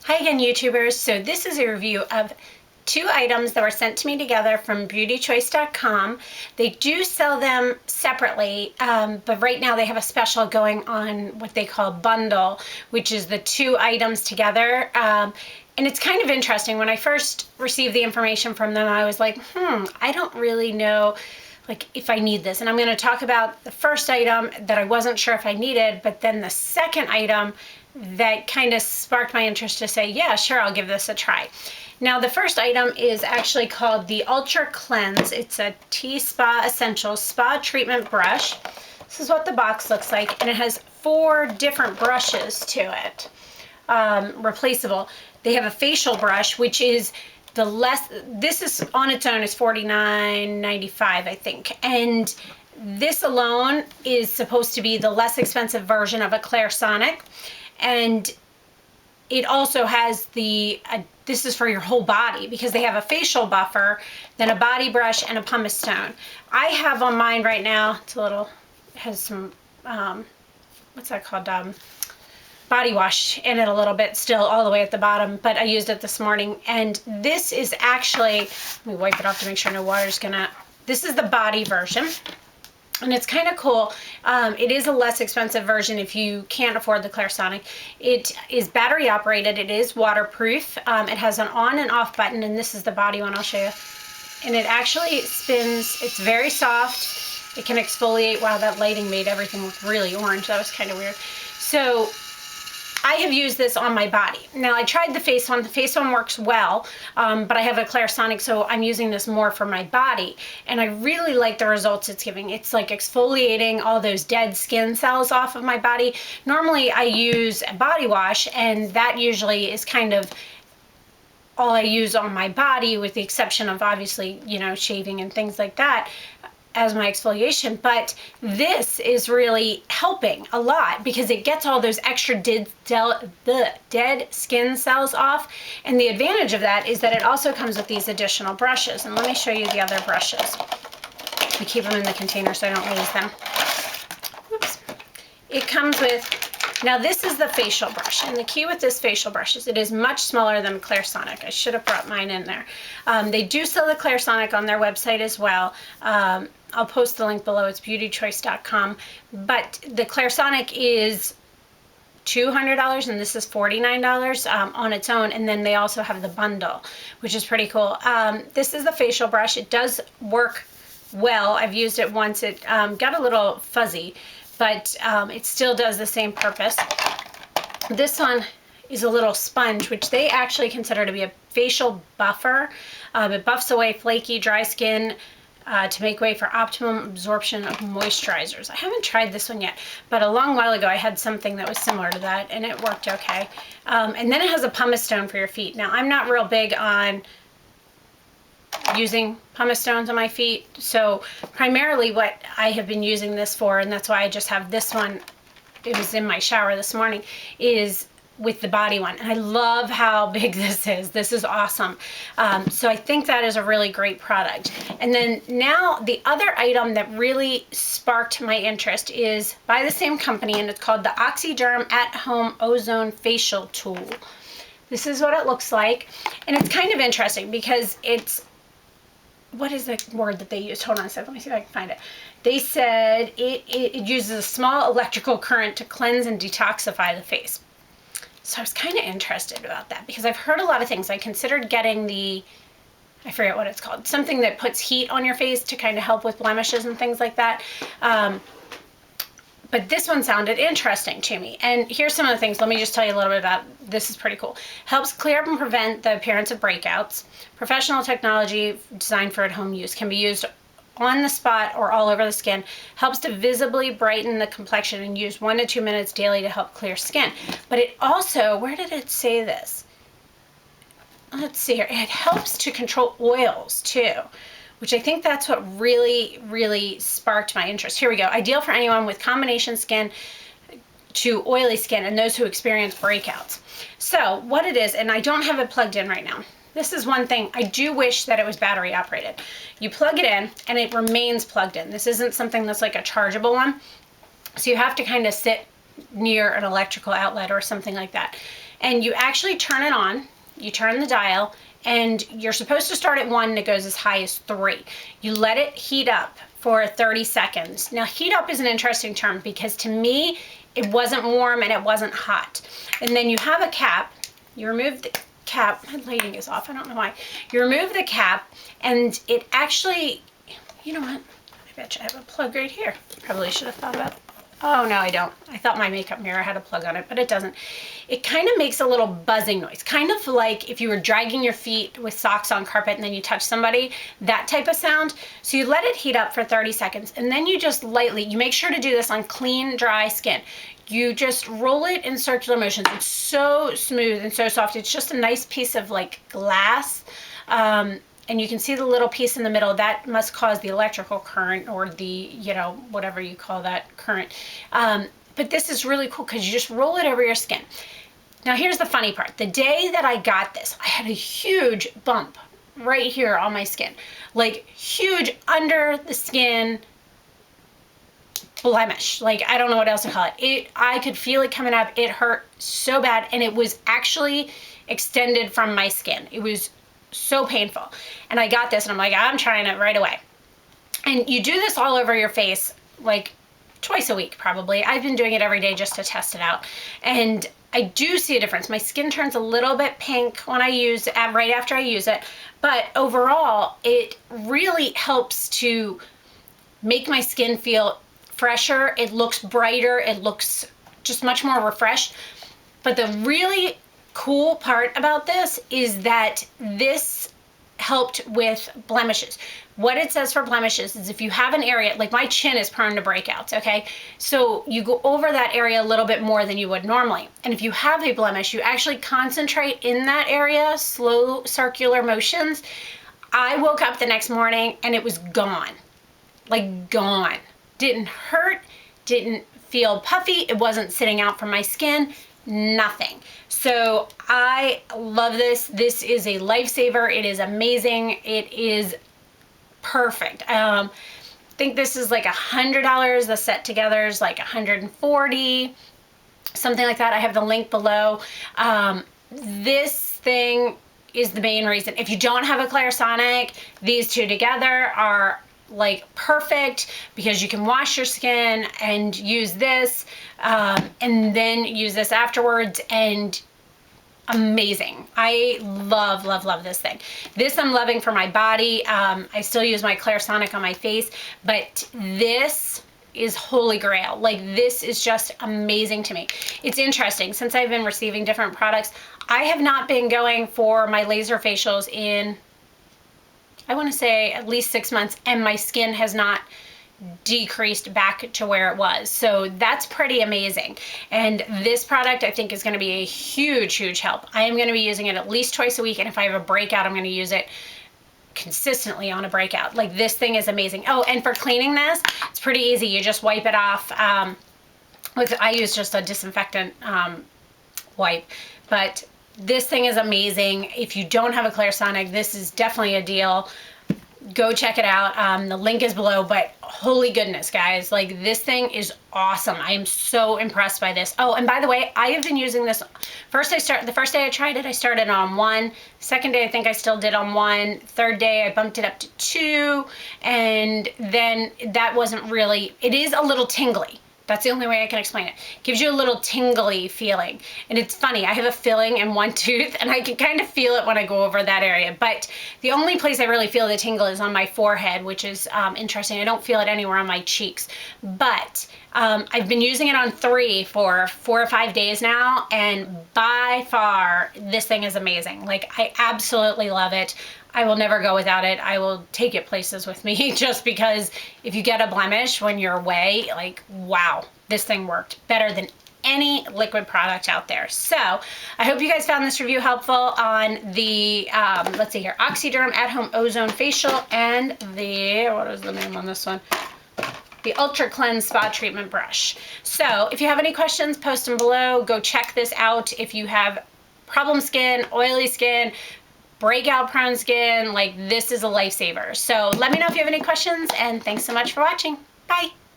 Hi again, YouTubers. So this is a review of two items that were sent to me together from beautychoice.com. They do sell them separately, but right now they have a special going on what they call bundle, which is the two items together. And it's kind of interesting. When I first received the information from them, I was like, I don't really know if I need this. And I'm going to talk about the first item that I wasn't sure if I needed, but then the second item that kind of sparked my interest to say, yeah, sure, I'll give this a try. Now, the first item is actually called the Ultra Cleanse. It's a T-Spa Essentials Spa Treatment Brush. This is what the box looks like, and it has 4 different brushes to it, replaceable. They have a facial brush, which is this is on its own is $49.95, I think. And this alone is supposed to be the less expensive version of a Clarisonic. And it also has this is for your whole body because they have a facial buffer, then a body brush, and a pumice stone. I have on mine right now, it has some, what's that called? Body wash in it a little bit still all the way at the bottom, but I used it this morning. And this is actually, let me wipe it off to make sure no water's this is the body version. And it's kind of cool. It is a less expensive version if you can't afford the Clarisonic. It is battery operated. It is waterproof. It has an on and off button, and this is the body one. I'll show you. And it actually spins. It's very soft. It can exfoliate. Wow, that lighting made everything look really orange. That was kind of weird. So I have used this on my body. Now, I tried the face one. The face one works well, but I have a Clarisonic, so I'm using this more for my body. And I really like the results it's giving. It's like exfoliating all those dead skin cells off of my body. Normally, I use a body wash, and that usually is kind of all I use on my body, with the exception of obviously, shaving and things like that as my exfoliation. But this is really helping a lot because it gets all those extra dead skin cells off. And the advantage of that is that it also comes with these additional brushes. And let me show you the other brushes. We keep them in the container so I don't lose them. Oops. It comes with, now this is the facial brush, and the key with this facial brush is it is much smaller than Clarisonic. I should have brought mine in there. They do sell the Clarisonic on their website as well. I'll post the link below. It's beautychoice.com. But the Clarisonic is $200 and this is $49 on its own. And then they also have the bundle, which is pretty cool. This is the facial brush. It does work well. I've used it once. It got a little fuzzy, but it still does the same purpose. This one is a little sponge, which they actually consider to be a facial buffer. It buffs away flaky, dry skin to make way for optimum absorption of moisturizers. I haven't tried this one yet, but a long while ago I had something that was similar to that, and it worked okay. And then it has a pumice stone for your feet. Now, I'm not real big on using pumice stones on my feet, so primarily what I have been using this for, and that's why I just have this one, it was in my shower this morning, is with the body one. And I love how big this is. This is awesome. So I think that is a really great product. And then now the other item that really sparked my interest is by the same company, and it's called the OxyDerm At-Home Ozone Facial Tool. This is what it looks like. And it's kind of interesting because it's, what is the word that they used? Hold on a second, let me see if I can find it. They said it uses a small electrical current to cleanse and detoxify the face. So I was kind of interested about that because I've heard a lot of things. I considered getting I forget what it's called, something that puts heat on your face to kind of help with blemishes and things like that. But this one sounded interesting to me. And here's some of the things. Let me just tell you a little bit about it. This is pretty cool. Helps clear up and prevent the appearance of breakouts. Professional technology designed for at-home use. Can be used on the spot or all over the skin. Helps to visibly brighten the complexion and use 1 to 2 minutes daily to help clear skin. But it also, where did it say this? Let's see here. It helps to control oils too, which I think that's what really, really sparked my interest. Here we go. Ideal for anyone with combination skin to oily skin and those who experience breakouts. So what it is, and I don't have it plugged in right now. This is one thing. I do wish that it was battery operated. You plug it in and it remains plugged in. This isn't something that's like a chargeable one. So you have to kind of sit near an electrical outlet or something like that. and you actually turn it on. You turn the dial, and you're supposed to start at 1 and it goes as high as 3. You let it heat up for 30 seconds. Now, heat up is an interesting term because to me, it wasn't warm and it wasn't hot. And then you have a cap. You remove the cap. My lighting is off. I don't know why. You remove the cap, and it actually, you know what? I bet you I have a plug right here. Probably should have thought about it. Oh, no, I don't. I thought my makeup mirror had a plug on it, but it doesn't. It kind of makes a little buzzing noise, kind of like if you were dragging your feet with socks on carpet and then you touch somebody, that type of sound. So you let it heat up for 30 seconds, and then you just lightly, you make sure to do this on clean, dry skin. You just roll it in circular motions. It's so smooth and so soft. It's just a nice piece of like glass. And you can see the little piece in the middle. That must cause the electrical current, or the, you know, whatever you call that current. But this is really cool because you just roll it over your skin. Now, here's the funny part. The day that I got this, I had a huge bump right here on my skin. Like, huge under the skin blemish. Like, I don't know what else to call it. I could feel it coming up. It hurt so bad, and it was actually extended from my skin. It was so painful. And I got this, and I'm like, I'm trying it right away. And you do this all over your face, like twice a week, probably. I've been doing it every day just to test it out. And I do see a difference. My skin turns a little bit pink when I use it, right after I use it. But overall, it really helps to make my skin feel fresher. It looks brighter. It looks just much more refreshed. But the really cool part about this is that this helped with blemishes. What it says for blemishes is if you have an area, like my chin is prone to breakouts, okay? So you go over that area a little bit more than you would normally. And if you have a blemish, you actually concentrate in that area, slow circular motions. I woke up the next morning and it was gone. Like, gone. Didn't hurt, didn't feel puffy, it wasn't sitting out from my skin, nothing. So I love this. This is a lifesaver. It is amazing. It is perfect. I think this is like $100. The set together is like $140, something like that. I have the link below. This thing is the main reason. If you don't have a Clarisonic, these two together are like perfect, because you can wash your skin and use this, and then use this afterwards, and amazing. I love, love, love this thing. This I'm loving for my body. I still use my Clarisonic on my face, but this is holy grail. Like, this is just amazing to me. It's interesting, since I've been receiving different products, I have not been going for my laser facials in, I want to say, at least 6 months, and my skin has not decreased back to where it was. So that's pretty amazing. And this product, I think, is going to be a huge, huge help. I am going to be using it at least twice a week, and if I have a breakout, I'm going to use it consistently on a breakout. Like, this thing is amazing. Oh, and for cleaning this, it's pretty easy. You just wipe it off. I use just a disinfectant wipe, but this thing is amazing. If you don't have a Clarisonic, this is definitely a deal. Go check it out. The link is below, but holy goodness, guys, like, this thing is awesome. I am so impressed by this. Oh, and by the way, I have been using this. The first day I tried it, I started on 1. Second day, I think I still did on 1. Third day, I bumped it up to 2. And then that wasn't really, it is a little tingly. That's the only way I can explain it. Gives you a little tingly feeling. And it's funny, I have a filling in one tooth, and I can kind of feel it when I go over that area. But the only place I really feel the tingle is on my forehead, which is interesting. I don't feel it anywhere on my cheeks. But I've been using it on 3 for 4 or 5 days now, and by far, this thing is amazing. Like, I absolutely love it. I will never go without it. I will take it places with me, just because if you get a blemish when you're away, like, wow, this thing worked better than any liquid product out there. So I hope you guys found this review helpful on the, let's see here, OxyDerm at-home ozone facial, and the, what is the name on this one? The Ultra Cleanse Spa Treatment Brush. So if you have any questions, post them below. Go check this out. If you have problem skin, oily skin, breakout prone skin, like, this is a lifesaver. So let me know if you have any questions, and thanks so much for watching. Bye.